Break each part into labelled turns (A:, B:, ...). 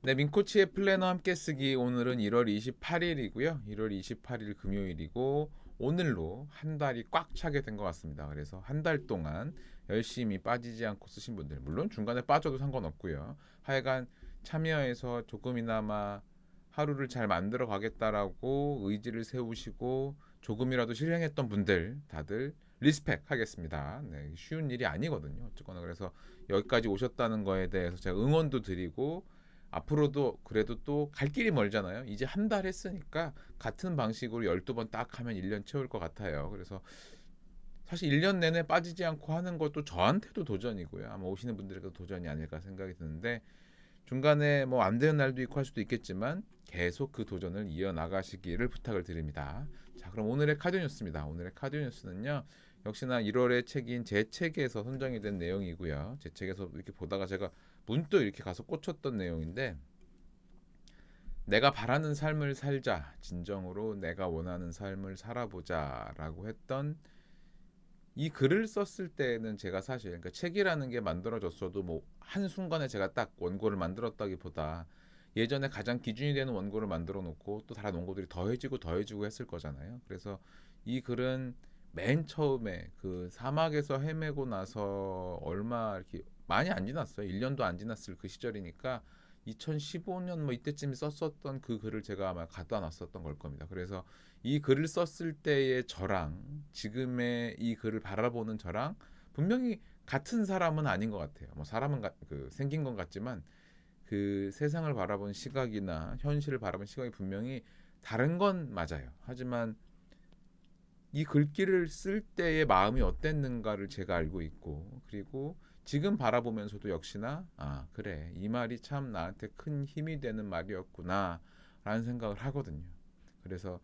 A: 네, 민코치의 플래너 함께 쓰기 오늘은 1월 28일이고요. 1월 28일 금요일이고 오늘로 한 달이 꽉 차게 된 것 같습니다. 그래서 한 달 동안 열심히 빠지지 않고 쓰신 분들, 물론 중간에 빠져도 상관없고요. 하여간 참여해서 조금이나마 하루를 잘 만들어 가겠다라고 의지를 세우시고 조금이라도 실행했던 분들 다들 리스펙 하겠습니다. 네, 쉬운 일이 아니거든요. 어쨌거나 그래서 여기까지 오셨다는 거에 대해서 제가 응원도 드리고 앞으로도 그래도 또 갈 길이 멀잖아요. 이제 한 달 했으니까 같은 방식으로 12번 딱 하면 1년 채울 것 같아요. 그래서 사실 1년 내내 빠지지 않고 하는 것도 저한테도 도전이고요. 아마 오시는 분들에게도 도전이 아닐까 생각이 드는데 중간에 뭐 안 되는 날도 있고 할 수도 있겠지만 계속 그 도전을 이어나가시기를 부탁을 드립니다. 자, 그럼 오늘의 카드 뉴스입니다. 오늘의 카드 뉴스는요. 역시나 1월의 책인 제 책에서 선정이 된 내용이고요. 제 책에서 이렇게 보다가 제가 문득 이렇게 가서 꽂혔던 내용인데 내가 바라는 삶을 살자. 진정으로 내가 원하는 삶을 살아보자라고 했던 이 글을 썼을 때는 제가 사실 그러니까 책이라는 게 만들어졌어도 뭐 한순간에 제가 딱 원고를 만들었다기보다 예전에 가장 기준이 되는 원고를 만들어 놓고 또 다른 원고들이 더해지고 더해지고 했을 거잖아요. 그래서 이 글은 맨 처음에 그 사막에서 헤매고 나서 얼마 이렇게 많이 안 지났어요. 1년도 안 지났을 그 시절이니까 2015년 뭐 이때쯤에 썼었던 그 글을 제가 아마 갖다 놨었던 걸 겁니다. 그래서 이 글을 썼을 때의 저랑 지금의 이 글을 바라보는 저랑 분명히 같은 사람은 아닌 것 같아요. 뭐 사람은 생긴 건 같지만 그 세상을 바라보는 시각이나 현실을 바라보는 시각이 분명히 다른 건 맞아요. 하지만 이 글귀를 쓸 때의 마음이 어땠는가를 제가 알고 있고 그리고 지금 바라보면서도 역시나 아 그래 이 말이 참 나한테 큰 힘이 되는 말이었구나 라는 생각을 하거든요. 그래서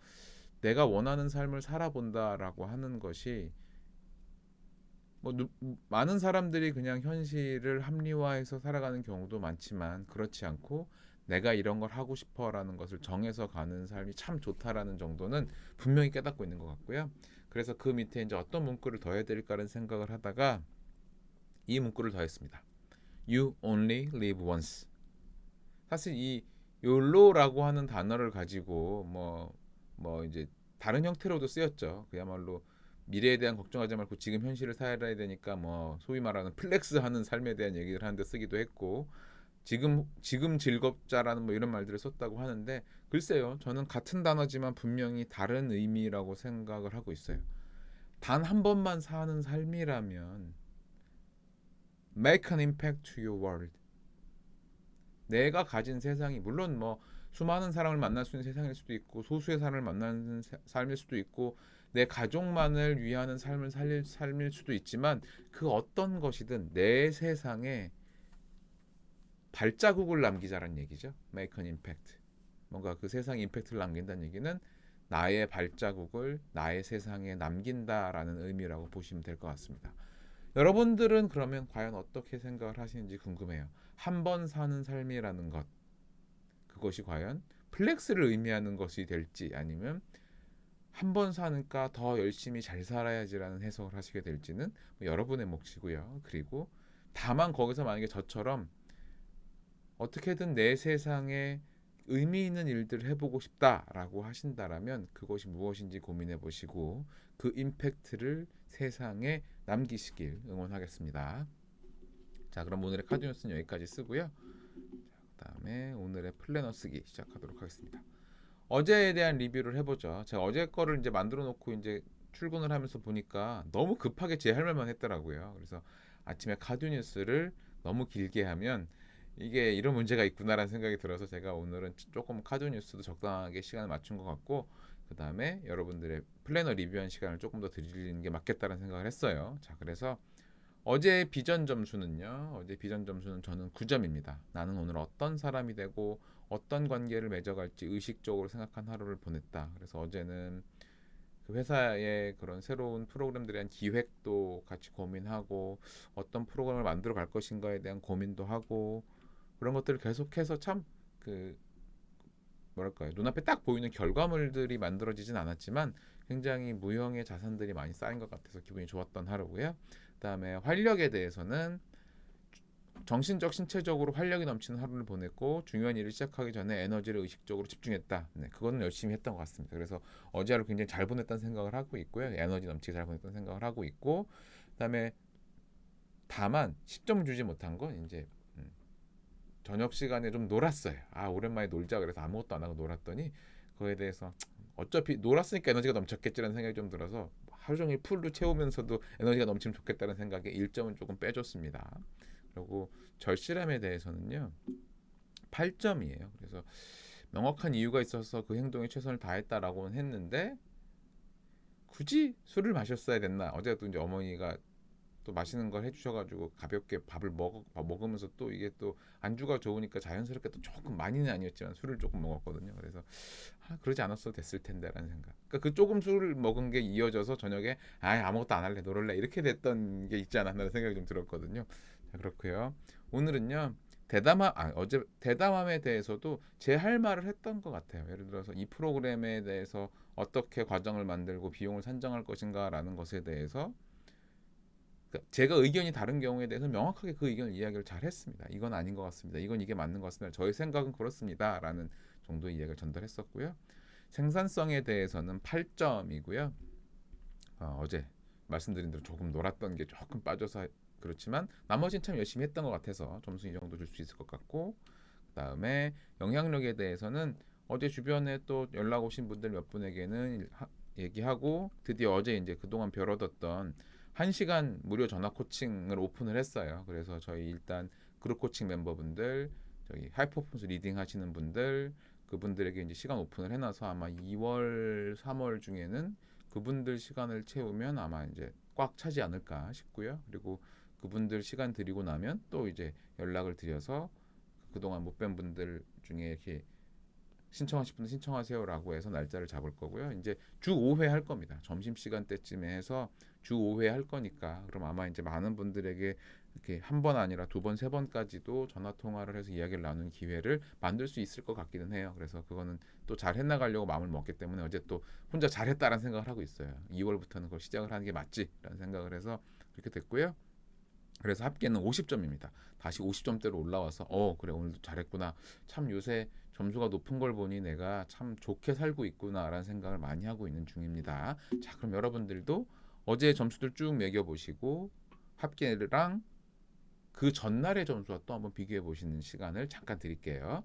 A: 내가 원하는 삶을 살아본다라고 하는 것이 뭐 많은 사람들이 그냥 현실을 합리화해서 살아가는 경우도 많지만 그렇지 않고 내가 이런 걸 하고 싶어라는 것을 정해서 가는 삶이 참 좋다라는 정도는 분명히 깨닫고 있는 것 같고요. 그래서 그 밑에 이제 어떤 문구를 더해야 될까라는 생각을 하다가 이 문구를 더했습니다. You only live once. 사실 이 YOLO라고 하는 단어를 가지고 뭐 이제 다른 형태로도 쓰였죠. 그야말로 미래에 대한 걱정하지 말고 지금 현실을 살아야 되니까 뭐 소위 말하는 플렉스하는 삶에 대한 얘기를 하는데 쓰기도 했고 지금 즐겁자라는 뭐 이런 말들을 썼다고 하는데 글쎄요. 저는 같은 단어지만 분명히 다른 의미라고 생각을 하고 있어요. 단 한 번만 사는 삶이라면 make an impact to your world. 내가 가진 세상이 물론 뭐 수많은 사람을 만날 수 있는 세상일 수도 있고 소수의 사람을 만나는 삶일 수도 있고 내 가족만을 위하는 삶을 살릴 삶일 수도 있지만 그 어떤 것이든 내 세상에 발자국을 남기자라는 얘기죠. Make an impact. 뭔가 그 세상에 임팩트를 남긴다는 얘기는 나의 발자국을 나의 세상에 남긴다라는 의미라고 보시면 될 것 같습니다. 여러분들은 그러면 과연 어떻게 생각을 하시는지 궁금해요. 한 번 사는 삶이라는 것 그것이 과연 플렉스를 의미하는 것이 될지 아니면 한 번 사니까 더 열심히 잘 살아야지라는 해석을 하시게 될지는 뭐 여러분의 몫이고요. 그리고 다만 거기서 만약에 저처럼 어떻게든 내 세상에 의미 있는 일들을 해보고 싶다라고 하신다라면 그것이 무엇인지 고민해 보시고 그 임팩트를 세상에 남기시길 응원하겠습니다. 자, 그럼 오늘의 카드 뉴스는 여기까지 쓰고요. 그다음에 오늘의 플래너 쓰기 시작하도록 하겠습니다. 어제에 대한 리뷰를 해보죠. 제가 어제 거를 이제 만들어 놓고 이제 출근을 하면서 보니까 너무 급하게 제 할 말만 했더라고요. 그래서 아침에 카드 뉴스를 너무 길게 하면 이게 이런 문제가 있구나라는 생각이 들어서 제가 오늘은 조금 카드 뉴스도 적당하게 시간을 맞춘 것 같고 그 다음에 여러분들의 플래너 리뷰한 시간을 조금 더 드리는 게 맞겠다는 생각을 했어요. 자, 그래서 어제 비전 점수는요. 어제 비전 점수는 저는 9점입니다. 나는 오늘 어떤 사람이 되고 어떤 관계를 맺어갈지 의식적으로 생각한 하루를 보냈다. 그래서 어제는 그 회사의 그런 새로운 프로그램들에 대한 기획도 같이 고민하고 어떤 프로그램을 만들어 갈 것인가에 대한 고민도 하고 그런 것들을 계속해서 참 그 뭐랄까요 눈앞에 딱 보이는 결과물들이 만들어지진 않았지만 굉장히 무형의 자산들이 많이 쌓인 것 같아서 기분이 좋았던 하루고요. 그다음에 활력에 대해서는 정신적, 신체적으로 활력이 넘치는 하루를 보냈고 중요한 일을 시작하기 전에 에너지를 의식적으로 집중했다. 네, 그거는 열심히 했던 것 같습니다. 그래서 어제 하루 굉장히 잘 보냈다는 생각을 하고 있고요. 에너지 넘치게 잘 보냈다는 생각을 하고 있고, 그다음에 다만 10점을 주지 못한 건 이제 저녁 시간에 좀 놀았어요. 아, 오랜만에 놀자 그래서 아무것도 안 하고 놀았더니 그거에 대해서 어차피 놀았으니까 에너지가 넘쳤겠지라는 생각이 좀 들어서 하루 종일 풀로 채우면서도 에너지가 넘치면 좋겠다는 생각에 1점은 조금 빼줬습니다. 그리고 절실함에 대해서는요 8점이에요. 그래서 명확한 이유가 있어서 그 행동에 최선을 다했다라고는 했는데 굳이 술을 마셨어야 됐나? 어제도 이제 어머니가 또 맛있는 걸 해주셔가지고 가볍게 밥을 먹으면서 또 이게 또 안주가 좋으니까 자연스럽게 또 조금 많이는 아니었지만 술을 조금 먹었거든요. 그래서 그러지 않았어도 됐을 텐데라는 생각. 그러니까 그 조금 술을 먹은 게 이어져서 저녁에 아무것도 안 할래 놀을래 이렇게 됐던 게 있지 않았나라는 생각이 좀 들었거든요. 자, 그렇고요. 오늘은요. 어제 대담함에 대해서도 제 할 말을 했던 것 같아요. 예를 들어서 이 프로그램에 대해서 어떻게 과정을 만들고 비용을 산정할 것인가라는 것에 대해서 그러니까 제가 의견이 다른 경우에 대해서 명확하게 그 의견을 이야기를 잘 했습니다. 이건 아닌 것 같습니다. 이건 이게 맞는 것 같습니다. 저의 생각은 그렇습니다라는 정도의 이야기를 전달했었고요. 생산성에 대해서는 8점이고요. 어제 말씀드린 대로 조금 놀았던 게 조금 빠져서 그렇지만 나머지는 참 열심히 했던 것 같아서 점수 이 정도 줄 수 있을 것 같고, 그다음에 영향력에 대해서는 어제 주변에 또 연락 오신 분들 몇 분에게는 얘기하고 드디어 어제 이제 그동안 벼뤄뒀던 1시간 무료 전화 코칭을 오픈을 했어요. 그래서 저희 일단 그룹 코칭 멤버분들, 저기 하이퍼포먼스 리딩 하시는 분들, 그분들에게 이제 시간 오픈을 해놔서 아마 2월, 3월 중에는 그분들 시간을 채우면 아마 이제 꽉 차지 않을까 싶고요. 그리고 그분들 시간 드리고 나면 또 이제 연락을 드려서 그동안 못 뵌 분들 중에 이렇게 신청하실 분들 신청하세요라고 해서 날짜를 잡을 거고요. 이제 주 5회 할 겁니다. 점심 시간 때쯤에 해서 주 5회 할 거니까 그럼 아마 이제 많은 분들에게 이렇게 한 번 아니라 두 번, 세 번까지도 전화 통화를 해서 이야기를 나누는 기회를 만들 수 있을 것 같기는 해요. 그래서 그거는 또 잘 해나가려고 마음을 먹기 때문에 어제 또 혼자 잘했다라는 생각을 하고 있어요. 2월부터는 그걸 시작을 하는 게 맞지라는 생각을 해서 그렇게 됐고요. 그래서 합계는 50점입니다. 다시 50점대로 올라와서 그래 오늘도 잘했구나. 참 요새 점수가 높은 걸 보니 내가 참 좋게 살고 있구나라는 생각을 많이 하고 있는 중입니다. 자, 그럼 여러분들도 어제 점수들 쭉 매겨 보시고 합계랑 그 전날의 점수와 또 한번 비교해 보시는 시간을 잠깐 드릴게요.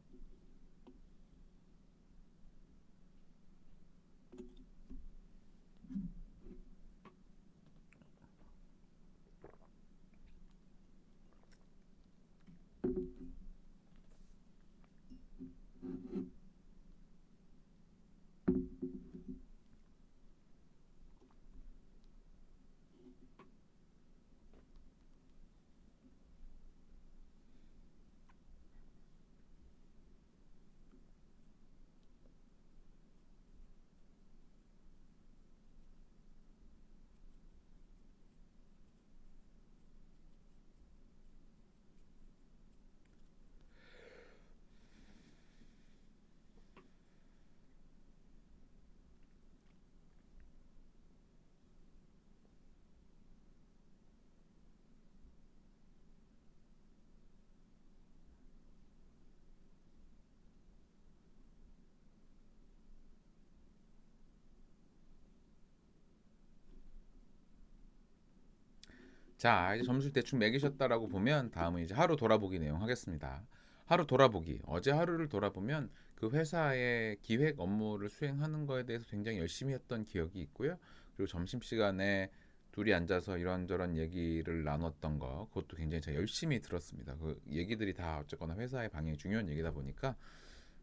A: 자, 이제 점수를 대충 매기셨다라고 보면 다음은 이제 하루 돌아보기 내용 하겠습니다. 하루 돌아보기. 어제 하루를 돌아보면 그 회사의 기획 업무를 수행하는 거에 대해서 굉장히 열심히 했던 기억이 있고요. 그리고 점심시간에 둘이 앉아서 이런저런 얘기를 나눴던 거, 그것도 굉장히 제가 열심히 들었습니다. 그 얘기들이 다 어쨌거나 회사의 방향이 중요한 얘기다 보니까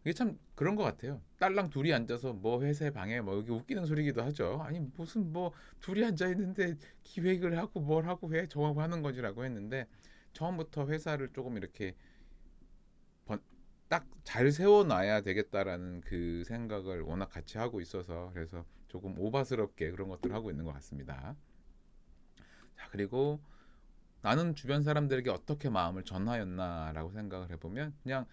A: 이게 참 그런 것 같아요. 딸랑 둘이 앉아서 뭐 회사의 방해 뭐 여기 웃기는 소리기도 하죠. 아니 무슨 뭐 둘이 앉아 있는데 기획을 하고 뭘 하고 해 저하고 하는 거지라고 했는데 처음부터 회사를 조금 이렇게 딱 잘 세워놔야 되겠다라는 그 생각을 워낙 같이 하고 있어서 그래서 조금 오바스럽게 그런 것들을 하고 있는 것 같습니다. 자, 그리고 나는 주변 사람들에게 어떻게 마음을 전하였나라고 생각을 해보면 그냥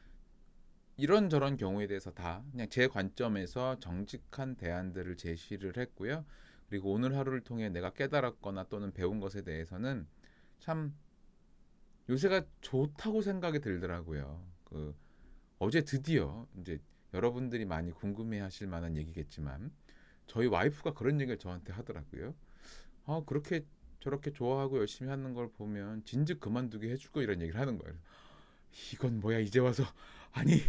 A: 이런저런 경우에 대해서 다 그냥 제 관점에서 정직한 대안들을 제시를 했고요. 그리고 오늘 하루를 통해 내가 깨달았거나 또는 배운 것에 대해서는 참 요새가 좋다고 생각이 들더라고요. 그 어제 드디어 이제 여러분들이 많이 궁금해하실 만한 얘기겠지만 저희 와이프가 그런 얘기를 저한테 하더라고요. 그렇게 저렇게 좋아하고 열심히 하는 걸 보면 진즉 그만두게 해줄 거 이런 얘기를 하는 거예요. 이건 뭐야 이제 와서 아니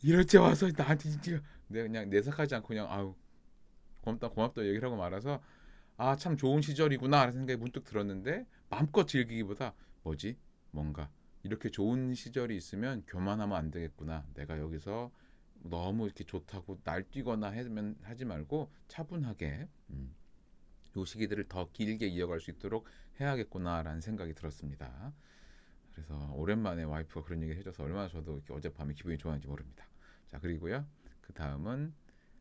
A: 이럴 때 와서 나한테 진짜 내가 그냥 내색하지 않고 그냥 아우 고맙다 고맙다 얘기를 하고 말아서 참 좋은 시절이구나 라는 생각이 문득 들었는데 마음껏 즐기기보다 뭐지 뭔가 이렇게 좋은 시절이 있으면 교만하면 안 되겠구나. 내가 여기서 너무 이렇게 좋다고 날뛰거나 하지 말고 차분하게 요 시기들을 더 길게 이어갈 수 있도록 해야겠구나라는 생각이 들었습니다. 그래서 오랜만에 와이프가 그런 얘기를 해줘서 얼마나 저도 이렇게 어젯밤에 기분이 좋았는지 모릅니다. 자, 그리고요. 그 다음은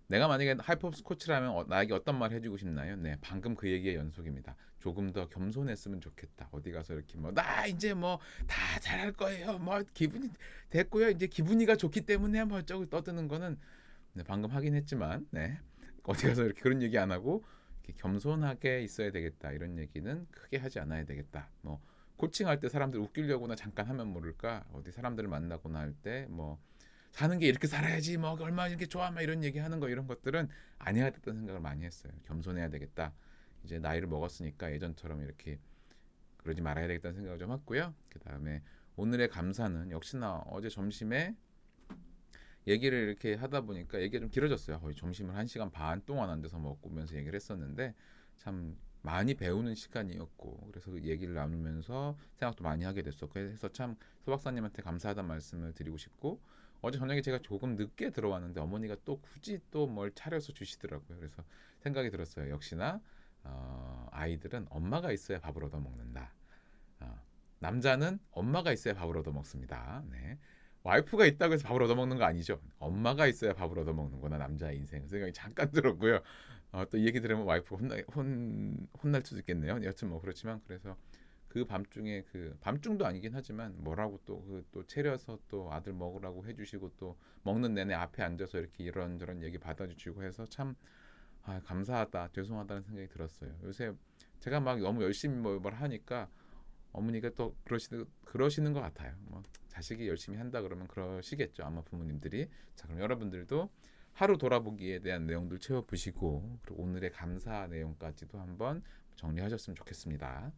A: 내가 만약에 하이퍼스 코치라면 나에게 어떤 말 해주고 싶나요? 네, 방금 그 얘기의 연속입니다. 조금 더 겸손했으면 좋겠다. 어디 가서 이렇게 뭐 나 이제 뭐 다 잘할 거예요. 뭐 기분이 됐고요. 이제 기분이가 좋기 때문에 뭐 어쩌고 떠드는 거는 네, 방금 하긴 했지만 네, 어디 가서 이렇게 그런 얘기 안 하고 이렇게 겸손하게 있어야 되겠다. 이런 얘기는 크게 하지 않아야 되겠다. 뭐 코칭할 때 사람들 웃기려고나 잠깐 하면 모를까 어디 사람들을 만나거나 할 때 뭐 사는 게 이렇게 살아야지 뭐 얼마나 이렇게 좋아 막 이런 얘기 하는 거 이런 것들은 안 해야 됐다는 생각을 많이 했어요. 겸손해야 되겠다. 이제 나이를 먹었으니까 예전처럼 이렇게 그러지 말아야 되겠다는 생각을 좀 했고요. 그 다음에 오늘의 감사는 역시나 어제 점심에 얘기를 이렇게 하다 보니까 얘기가 좀 길어졌어요. 거의 점심을 1시간 반 동안 앉아서 먹으면서 얘기를 했었는데 참 많이 배우는 시간이었고 그래서 그 얘기를 나누면서 생각도 많이 하게 됐었고 해서 참 소박사님한테 감사하다는 말씀을 드리고 싶고 어제 저녁에 제가 조금 늦게 들어왔는데 어머니가 또 굳이 또 뭘 차려서 주시더라고요. 그래서 생각이 들었어요. 역시나 아이들은 엄마가 있어야 밥을 얻어 먹는다. 어, 남자는 엄마가 있어야 밥을 얻어 먹습니다. 네. 와이프가 있다고 해서 밥을 얻어 먹는 거 아니죠. 엄마가 있어야 밥을 얻어 먹는구나 남자의 인생. 생각이 잠깐 들었고요. 또 이 얘기 들으면 와이프가 혼날 수도 있겠네요. 여튼 뭐 그렇지만 그래서 그 밤중에 그 밤중도 아니긴 하지만 뭐라고 또 차려서 또 아들 먹으라고 해주시고 또 먹는 내내 앞에 앉아서 이렇게 이런저런 얘기 받아주시고 해서 참 감사하다 죄송하다는 생각이 들었어요. 요새 제가 막 너무 열심히 뭘 하니까 어머니가 또 그러시는 것 같아요. 뭐 자식이 열심히 한다 그러면 그러시겠죠. 아마 부모님들이. 자, 그럼 여러분들도 하루 돌아보기에 대한 내용들 채워보시고 그리고 오늘의 감사 내용까지도 한번 정리하셨으면 좋겠습니다.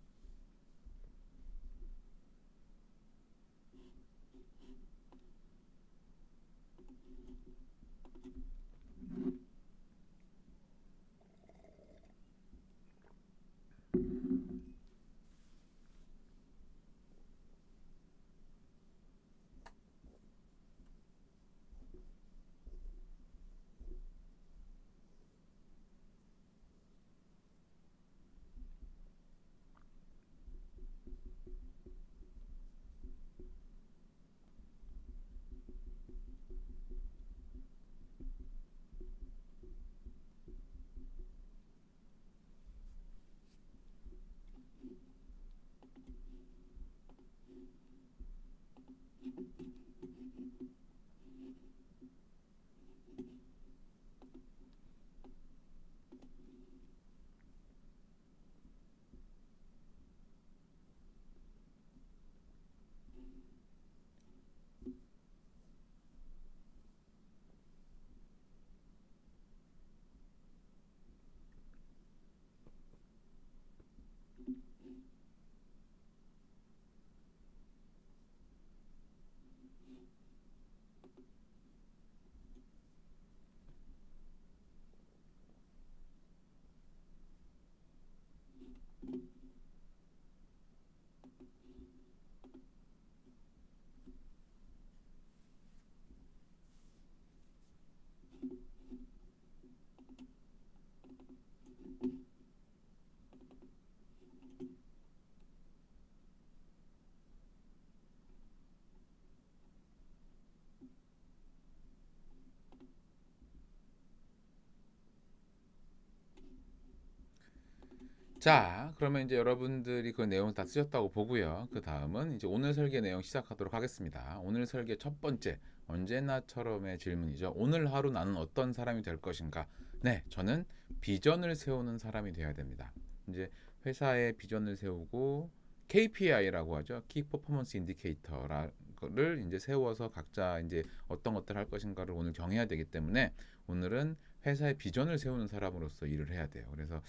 A: 자, 그러면 이제 여러분들이 그 내용 다 쓰셨다고 보고요. 그 다음은 이제 오늘 설계 내용 시작하도록 하겠습니다. 오늘 설계 첫 번째, 언제나처럼의 질문이죠. 오늘 하루 나는 어떤 사람이 될 것인가? 네, 저는 비전을 세우는 사람이 되어야 됩니다. 이제 회사에 비전을 세우고 KPI라고 하죠. 키 퍼포먼스 인디케이터를 이제 세워서 각자 이제 어떤 것들을 할 것인가를 오늘 정해야 되기 때문에 오늘은 회사의 비전을 세우는 사람으로서 일을 해야 돼요. 그래서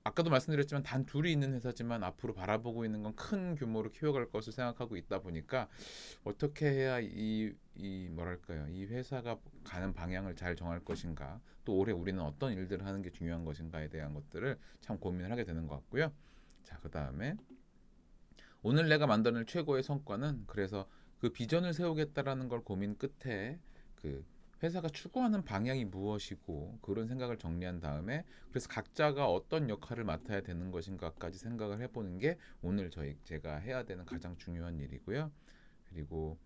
A: 아까도 말씀드렸지만 단 둘이 있는 회사지만 앞으로 바라보고 있는 건 큰 규모로 키워갈 것을 생각하고 있다 보니까 어떻게 해야 이 뭐랄까요, 이 회사가 가는 방향을 잘 정할 것인가, 또 올해 우리는 어떤 일들을 하는 게 중요한 것인가에 대한 것들을 참 고민을 하게 되는 것 같고요. 자, 그 다음에 오늘 내가 만드는 최고의 성과는, 그래서 그 비전을 세우겠다라는 걸 고민 끝에 그 회사가 추구하는 방향이 무엇이고 그런 생각을 정리한 다음에 그래서 각자가 어떤 역할을 맡아야 되는 것인가까지 생각을 해보는 게 오늘 제가 해야 되는 가장 중요한 일이고요. 그리고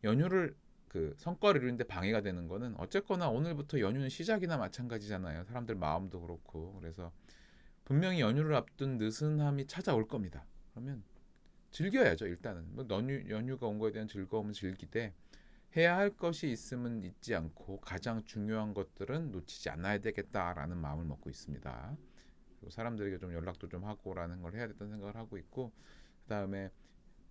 A: 연휴를 그 성과를 이루는데 방해가 되는 거는 어쨌거나 오늘부터 연휴는 시작이나 마찬가지잖아요. 사람들 마음도 그렇고. 그래서 분명히 연휴를 앞둔 느슨함이 찾아올 겁니다. 그러면 즐겨야죠. 일단은 뭐 연휴가 온 거에 대한 즐거움은 즐기되 해야 할 것이 있으면 잊지 않고 가장 중요한 것들은 놓치지 않아야 되겠다라는 마음을 먹고 있습니다. 그리고 사람들에게 좀 연락도 좀 하고라는 걸 해야 됐다는 생각을 하고 있고, 그 다음에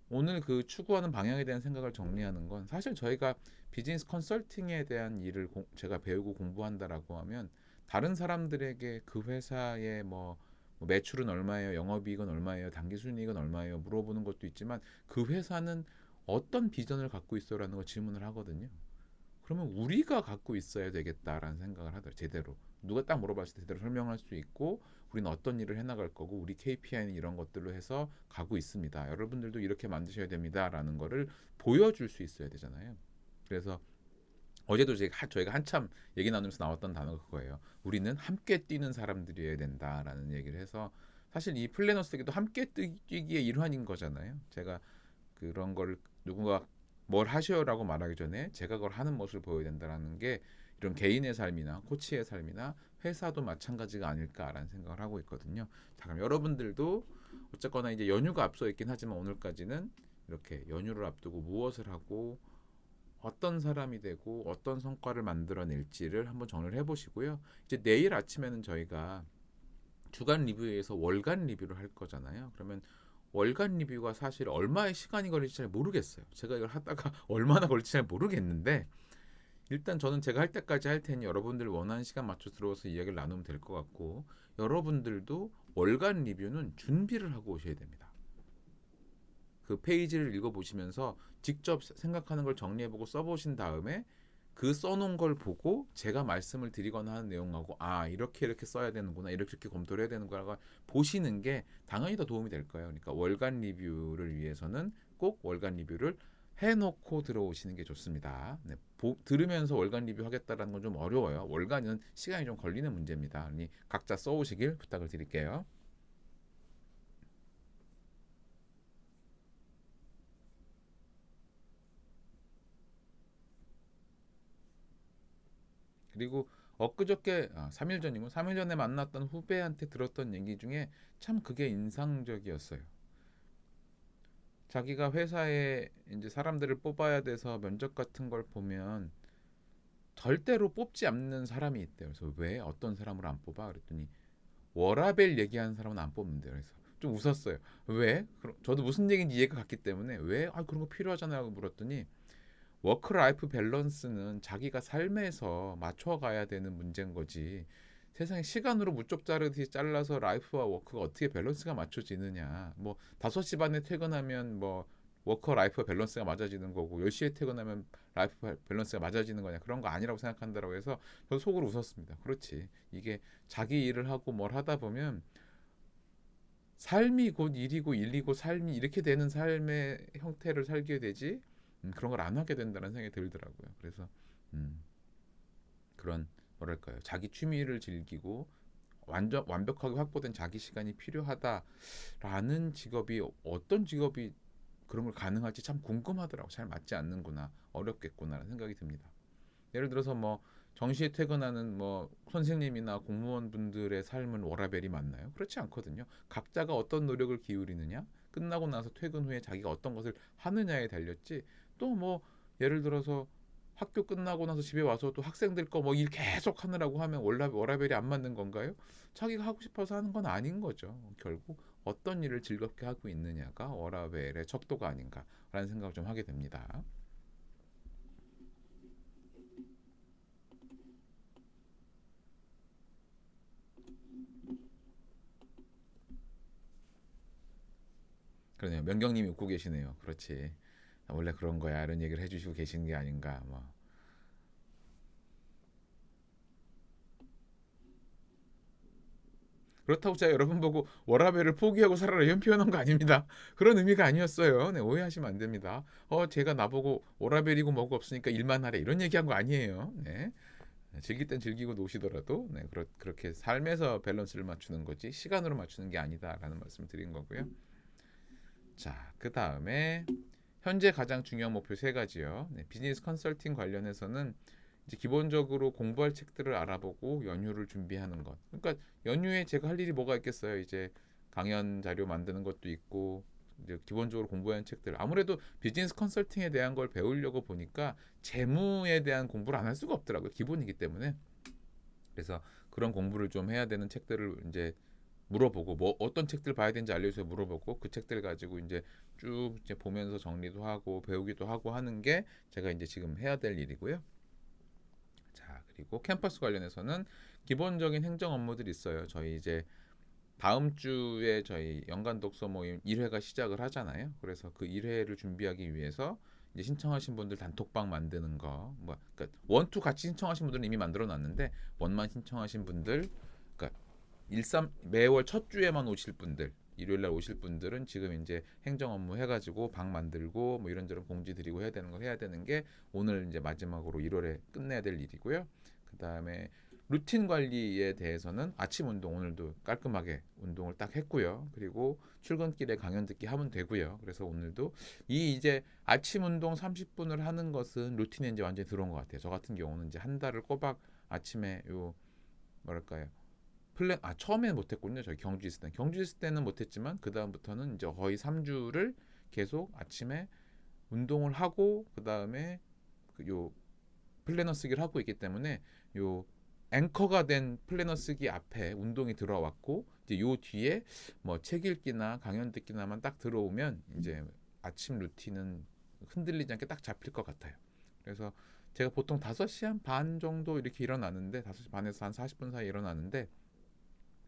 A: 오늘 그 추구하는 방향에 대한 생각을 정리하는 건 사실 저희가 비즈니스 컨설팅에 대한 일을 제가 배우고 공부한다라고 하면 다른 사람들에게 그 회사의 뭐 매출은 얼마예요, 영업이익은 얼마예요, 당기순이익은 얼마예요 물어보는 것도 있지만 그 회사는 어떤 비전을 갖고 있어라는 걸 질문을 하거든요. 그러면 우리가 갖고 있어야 되겠다라는 생각을 하더라고요. 제대로 누가 딱 물어봤을 때 제대로 설명할 수 있고 우리는 어떤 일을 해나갈 거고 우리 KPI는 이런 것들로 해서 가고 있습니다. 여러분들도 이렇게 만드셔야 됩니다라는 거를 보여줄 수 있어야 되잖아요. 그래서 어제도 저희가 한참 얘기 나누면서 나왔던 단어가 그거예요. 우리는 함께 뛰는 사람들이어야 된다라는 얘기를 해서 사실 이 플래너스에게도 함께 뛰기의 일환인 거잖아요. 제가 그런 걸 누군가 뭘 하셔라고 말하기 전에 제가 그걸 하는 모습을 보여야 된다는 게 이런 개인의 삶이나 코치의 삶이나 회사도 마찬가지가 아닐까라는 생각을 하고 있거든요. 자, 그럼 여러분들도 어쨌거나 이제 연휴가 앞서 있긴 하지만 오늘까지는 이렇게 연휴를 앞두고 무엇을 하고 어떤 사람이 되고 어떤 성과를 만들어낼지를 한번 정리를 해보시고요. 이제 내일 아침에는 저희가 주간 리뷰에서 월간 리뷰를 할 거잖아요. 그러면 월간 리뷰가 사실 얼마의 시간이 걸릴지 잘 모르겠어요. 제가 이걸 하다가 얼마나 걸릴지 잘 모르겠는데 일단 저는 제가 할 때까지 할 테니 여러분들 원하는 시간 맞춰 들어와서 이야기를 나누면 될 것 같고 여러분들도 월간 리뷰는 준비를 하고 오셔야 됩니다. 그 페이지를 읽어보시면서 직접 생각하는 걸 정리해보고 써보신 다음에 그 써놓은 걸 보고 제가 말씀을 드리거나 하는 내용하고 이렇게 이렇게 써야 되는구나 이렇게 이렇게 검토를 해야 되는구나 보시는 게 당연히 더 도움이 될 거예요. 그러니까 월간 리뷰를 위해서는 꼭 월간 리뷰를 해놓고 들어오시는 게 좋습니다. 네, 들으면서 월간 리뷰 하겠다라는 건 좀 어려워요. 월간은 시간이 좀 걸리는 문제입니다. 그러니 각자 써오시길 부탁을 드릴게요. 그리고 엊그저께 3일 전이고 3일 전에 만났던 후배한테 들었던 얘기 중에 참 그게 인상적이었어요. 자기가 회사에 이제 사람들을 뽑아야 돼서 면접 같은 걸 보면 절대로 뽑지 않는 사람이 있대요. 그래서 왜 어떤 사람을 안 뽑아? 그랬더니 워라밸 얘기하는 사람은 안 뽑는데요. 그래서 좀 웃었어요. 왜? 저도 무슨 얘기인지 이해가 갔기 때문에 왜? 그런 거 필요하잖아요. 물었더니 워크 라이프 밸런스는 자기가 삶에서 맞춰가야 되는 문제인 거지. 세상에 시간으로 무쪽 자르듯이 잘라서 라이프와 워크가 어떻게 밸런스가 맞춰지느냐. 뭐 5시 반에 퇴근하면 뭐 워크 라이프 밸런스가 맞아지는 거고 10시에 퇴근하면 라이프 밸런스가 맞아지는 거냐. 그런 거 아니라고 생각한다라고 해서 저 속으로 웃었습니다. 그렇지. 이게 자기 일을 하고 뭘 하다 보면 삶이 곧 일이고 일이고 삶이 이렇게 되는 삶의 형태를 살게 되지 그런 걸 안 하게 된다는 생각이 들더라고요. 그래서 음, 그런 뭐랄까요, 자기 취미를 즐기고 완전 완벽하게 확보된 자기 시간이 필요하다라는 직업이 어떤 직업이 그런 걸 가능할지 참 궁금하더라고. 잘 맞지 않는구나, 어렵겠구나라는 생각이 듭니다. 예를 들어서 뭐 정시에 퇴근하는 뭐 선생님이나 공무원분들의 삶은 워라밸이 맞나요? 그렇지 않거든요. 각자가 어떤 노력을 기울이느냐, 끝나고 나서 퇴근 후에 자기가 어떤 것을 하느냐에 달렸지. 또 뭐 예를 들어서 학교 끝나고 나서 집에 와서 또 학생들 거 뭐 일 계속 하느라고 하면 워라밸이 안 맞는 건가요? 자기가 하고 싶어서 하는 건 아닌 거죠. 결국 어떤 일을 즐겁게 하고 있느냐가 워라밸의 척도가 아닌가라는 생각을 좀 하게 됩니다. 그러네요. 명경님이 웃고 계시네요. 그렇지. 원래 그런 거야. 이런 얘기를 해주시고 계시는 게 아닌가. 뭐. 그렇다고 제가 여러분 보고 워라밸을 포기하고 살아라 이런 표현한 거 아닙니다. 그런 의미가 아니었어요. 네, 오해하시면 안 됩니다. 제가 나보고 워라밸이고 뭐고 없으니까 일만 하래 이런 얘기한 거 아니에요. 네. 즐길 땐 즐기고 노시더라도 네, 그렇게 삶에서 밸런스를 맞추는 거지 시간으로 맞추는 게 아니다라는 말씀을 드린 거고요. 자, 그 다음에 현재 가장 중요한 목표 세 가지요. 네, 비즈니스 컨설팅 관련해서는 이제 기본적으로 공부할 책들을 알아보고 연휴를 준비하는 것. 그러니까 연휴에 제가 할 일이 뭐가 있겠어요. 이제 강연 자료 만드는 것도 있고 이제 기본적으로 공부하는 책들. 아무래도 비즈니스 컨설팅에 대한 걸 배우려고 보니까 재무에 대한 공부를 안 할 수가 없더라고요. 기본이기 때문에. 그래서 그런 공부를 좀 해야 되는 책들을 이제 물어보고 뭐 어떤 책들 봐야 되는지 알려주세요 물어보고 그 책들 가지고 쭉 이제 보면서 정리도 하고 배우기도 하고 하는 게 제가 이제 지금 해야 될 일이고요. 자, 그리고 캠퍼스 관련해서는 기본적인 행정 업무들이 있어요. 저희 이제 다음 주에 저희 연간 독서 모임 1회가 시작을 하잖아요. 그래서 그 1회를 준비하기 위해서 이제 신청하신 분들 단톡방 만드는 거, 뭐, 그러니까 원투 같이 신청하신 분들은 이미 만들어 놨는데 원만 신청하신 분들, 그러니까 매월 첫 주에만 오실 분들, 일요일 날 오실 분들은 지금 이제 행정 업무 해가지고 방 만들고 뭐 이런저런 공지 드리고 해야 되는 걸 해야 되는 게 오늘 이제 마지막으로 1월에 끝내야 될 일이고요. 그 다음에 루틴 관리에 대해서는 아침 운동 오늘도 깔끔하게 운동을 딱 했고요. 그리고 출근길에 강연 듣기 하면 되고요. 그래서 오늘도 이 이제 아침 운동 30분을 하는 것은 루틴에 이제 완전히 들어온 것 같아요. 저 같은 경우는 이제 한 달을 꼬박 아침에 요 뭐랄까요 처음에는 못했군요. 저희 경주 있을 때는 못했지만 그 다음부터는 이제 거의 3주를 계속 아침에 운동을 하고 그 다음에 요 플래너 쓰기를 하고 있기 때문에 요 앵커가 된 플래너 쓰기 앞에 운동이 들어왔고 이제 요 뒤에 뭐 책 읽기나 강연 듣기나만 딱 들어오면 이제 아침 루틴은 흔들리지 않게 딱 잡힐 것 같아요. 그래서 제가 보통 5시 한 반 정도 이렇게 일어나는데 5시 반에서 한 40분 사이 일어나는데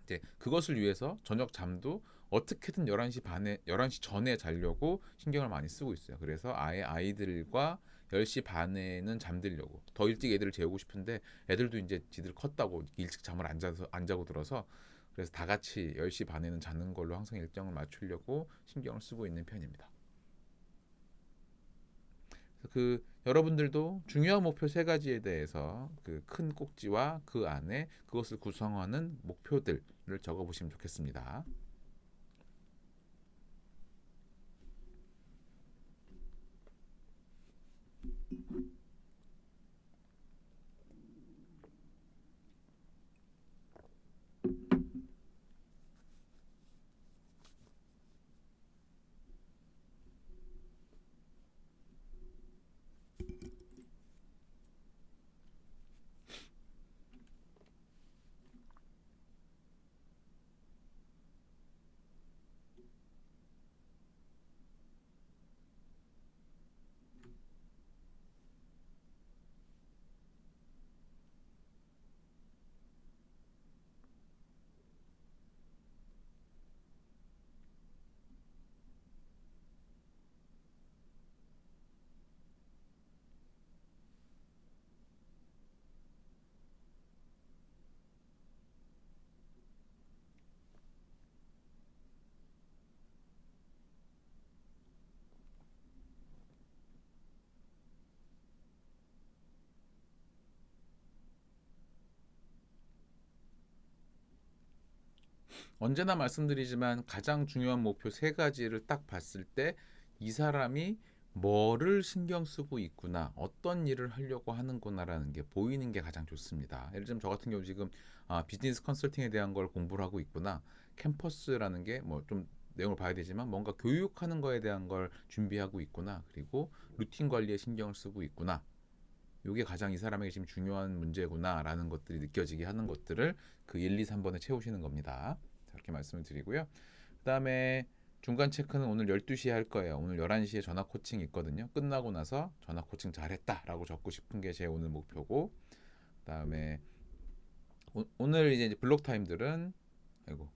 A: 이제 그것을 위해서 저녁 잠도 어떻게든 11시 반에 11시 전에 자려고 신경을 많이 쓰고 있어요. 그래서 아예 아이들과 10시 반에는 잠들려고 더 일찍 애들을 재우고 싶은데 애들도 이제 지들 컸다고 일찍 잠을 안 자고 들어서 그래서 다 같이 10시 반에는 자는 걸로 항상 일정을 맞추려고 신경을 쓰고 있는 편입니다. 그 여러분들도 중요한 목표 세 가지에 대해서 그 큰 꼭지와 그 안에 그것을 구성하는 목표들을 적어 보시면 좋겠습니다. 언제나 말씀드리지만 가장 중요한 목표 세 가지를 딱 봤을 때 이 사람이 뭐를 신경 쓰고 있구나, 어떤 일을 하려고 하는구나라는 게 보이는 게 가장 좋습니다. 예를 들면 저 같은 경우 지금 비즈니스 컨설팅에 대한 걸 공부를 하고 있구나, 캠퍼스라는 게 뭐 좀 내용을 봐야 되지만 뭔가 교육하는 거에 대한 걸 준비하고 있구나, 그리고 루틴 관리에 신경을 쓰고 있구나. 이게 가장 이 사람에게 지금 중요한 문제구나라는 것들이 느껴지게 하는 것들을 그 1, 2, 3번에 채우시는 겁니다. 이렇게 말씀을 드리고요. 그다음에 중간 체크는 오늘 12시에 할 거예요. 오늘 11시에 전화 코칭 있거든요. 끝나고 나서 전화 코칭 잘했다라고 적고 싶은 게 제 오늘 목표고, 그다음에 오늘 이제 블록 타임들은 아이고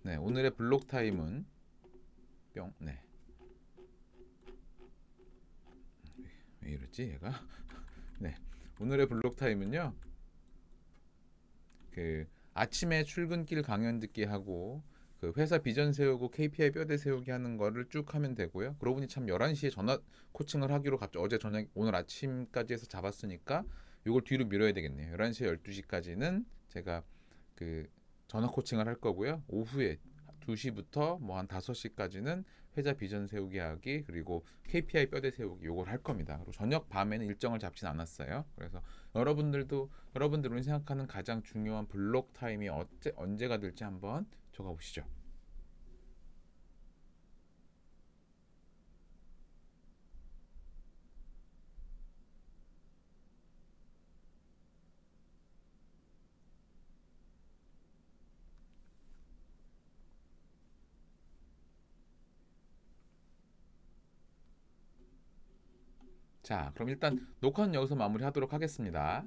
A: 네, 오늘의 블록 타임은 네. 왜 이러지 얘가? 네. 오늘의 블록 타임은요. 그 아침에 출근길 강연 듣기 하고 그 회사 비전 세우고 KPI 뼈대 세우기 하는 거를 쭉 하면 되고요. 그러고 보니 참 11시에 전화 코칭을 하기로 갑자기 어제 저녁 오늘 아침까지 해서 잡았으니까 이걸 뒤로 미뤄야 되겠네요. 11시 12시까지는 제가 그 전화 코칭을 할 거고요. 오후에 2시부터 뭐 한 5시까지는 회사 비전 세우기 하기 그리고 KPI 뼈대 세우기 요걸 할 겁니다. 그리고 저녁 밤에는 일정을 잡진 않았어요. 그래서 여러분들이 생각하는 가장 중요한 블록 타임이 언제가 될지 한번 적어 보시죠. 자, 그럼 일단 녹화는 여기서 마무리하도록 하겠습니다.